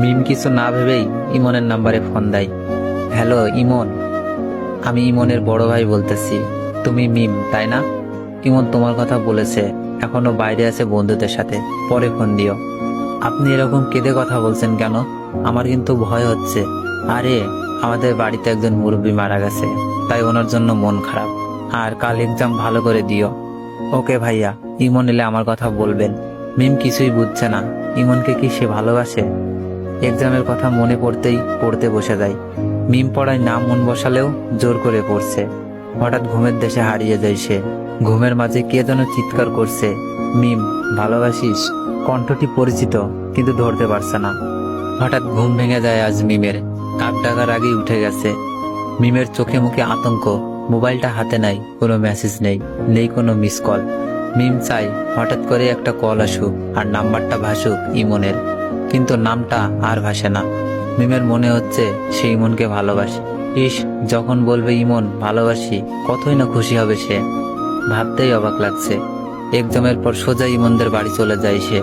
মিম কিছু না ভেবেই ইমনের নাম্বারে ফোন দেয়। হ্যালো ইমন, আমি ইমনের বড় ভাই বলতেছি। তুমি মিম তাই না? ইমন তোমার কথা বলেছে, এখনো বাইরে আছে বন্ধুদের সাথে, পরে ফোন দিও। আপনি এরকম কেঁদে কথা বলছেন কেন? আমার কিন্তু ভয় হচ্ছে। আরে, আমাদের বাড়িতে একজন মুরব্বী মারা গেছে, তাই ওনার জন্য মন খারাপ। আর কাল এক্সাম ভালো করে দিও। ওকে ভাইয়া। ইমন এলে আমার কথা বলবেন। মিম কিছুই বুঝছে না, ইমনকে কি সে ভালোবাসে? এক্সামের কথা মনে পড়তেই পড়তে বসে যায়। মিম পড়ায় নাম মন বসালেও জোর করে পড়ছে। হঠাৎ ঘুমের দেশে হারিয়ে যায় সে। ঘুমের মাঝে কে যেন চিৎকার করছে, মিম ভালোবাসিস। কণ্ঠটি পরিচিত, কিন্তু ধরতে পারছে না। হঠাৎ ঘুম ভেঙে যায় আজ মিমের। কাক ডাকার আগেই উঠে গেছে। মিমের চোখে মুখে আতঙ্ক। মোবাইলটা হাতে নাই, কোনো মেসেজ নেই, নেই কোনো মিস কল। মিম চাই হঠাৎ করে একটা কল আসুক আর নাম্বারটা ভাসুক ইমনের, কিন্তু নামটা আর ভাসে না। মিমের মনে হচ্ছে সে ইমনকে ভালোবাসে। ইস, যখন বলবে ইমন ভালোবাসি, কতই না খুশি হবে সে। ভাবতেই অবাক লাগছে। এক্সামের পর সোজা ইমনদের বাড়ি চলে যায় সে।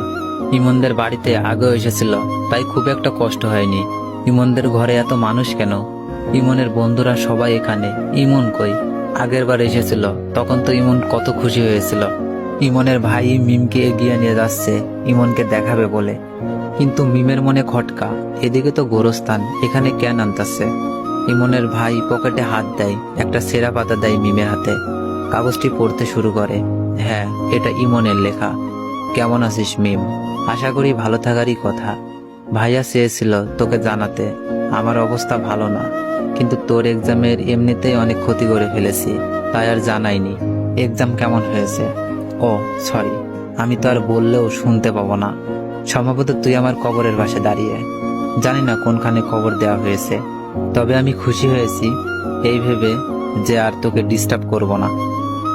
ইমনদের বাড়িতে আগেও এসেছিল, তাই খুব একটা কষ্ট হয়নি। ইমনদের ঘরে এত মানুষ কেন? ইমনের বন্ধুরা সবাই এখানে, ইমন কই? আগের বার এসেছিল, তখন তো ইমন কত খুশি হয়েছিল। ইমনের ভাই মিমকে এগিয়ে নিয়ে যাচ্ছে ইমনকে দেখাবে বলে, কিন্তু মিমের মনে খটকা, এদিকে তো গোরস্থান, এখানে কেন আনতাছে? ইমনের ভাই পকেটে হাত দেয়, একটা সেরা পাতা দেয় মিমের হাতে। কাগজটি পড়তে শুরু করে। হ্যাঁ, এটা ইমনের লেখা। কেমন আছিস মিম? আশা করি ভালো থাকারই কথা। ভাইয়া চেয়েছিল তোকে জানাতে, আমার অবস্থা ভালো না, কিন্তু তোর এক্সামের এমনিতেই অনেক ক্ষতি করে ফেলেছি, তাই আর জানাইনি। এক্সাম কেমন হয়েছে? ও সরি, আমি তো আর বললেও শুনতে পাবো না। সম্ভবত তুই আমার কবরের পাশে দাঁড়িয়ে। জানি না কোনখানে কবর দেওয়া হয়েছে, তবে আমি খুশি হয়েছি এই ভেবে যে আর তোকে ডিস্টার্ব করব না।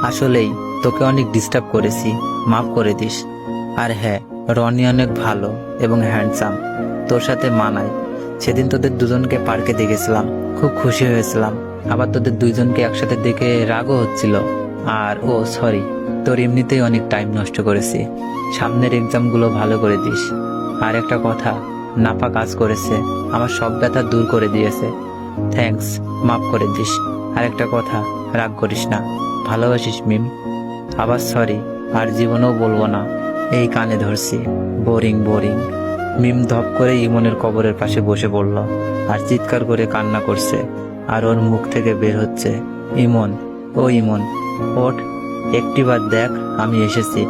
আসলেই তোকে অনেক ডিস্টার্ব করেছি, মাফ করে দিস। আর হ্যাঁ, রনি অনেক ভালো এবং হ্যান্ডসাম, তোর সাথে মানায়। সেদিন তোদের দুজনকে পার্কে দেখেছিলাম, খুব খুশি হয়েছিলাম। আবার তোদের দুইজনকে একসাথে দেখে রাগও হচ্ছিল। আর ও সরি, তোর এমনিতেই অনেক টাইম নষ্ট করেছি। সামনের এক্সামগুলো ভালো করে দিস। আর একটা কথা, নাপা কাজ করেছে, আমার সব ব্যথা দূর করে দিয়েছে। থ্যাঙ্কস, মাফ করে দিস। আর একটা কথা, রাগ করিস না, ভালোবাসিস মিম। আবার সরি, আর জীবনেও বলবো না। এই কানে ধরছি, বোরিং বোরিং। মিম ধপ করে ইমনের কবরের পাশে বসে পড়ল আর চিৎকার করে কান্না করছে। আর ওর মুখ থেকে বের হচ্ছে, ইমন, ও ইমন, ওঠ, একটিবার দেখ, আমি এসেছি।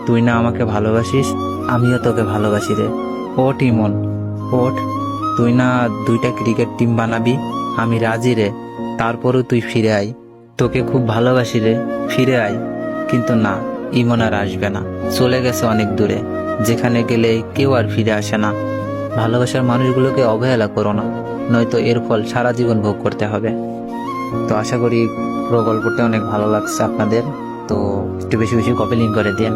তুই না আমাকে ভালোবাসিস, আমিও তোকে ভালোবাসি রে। ওঠ ইমন, ওঠ। তুই না দুইটা ক্রিকেট টিম বানাবি, আমি রাজি রে। তারপরও তুই ফিরে আয়, তোকে খুব ভালোবাসি রে, ফিরে আয়। কিন্তু না, ইমন আর আসবে না, চলে গেছে অনেক দূরে, যেখানে গেলে কেউ আর ফিরে আসে না। ভালোবাসার মানুষগুলোকে অবহেলা করো না, নয়তো এর ফল সারা জীবন ভোগ করতে হবে। তো আশা করি পুরো গল্পটা অনেক ভালো লাগছে আপনাদের। তো একটু বেশি বেশি কপি লিঙ্ক করে দিন।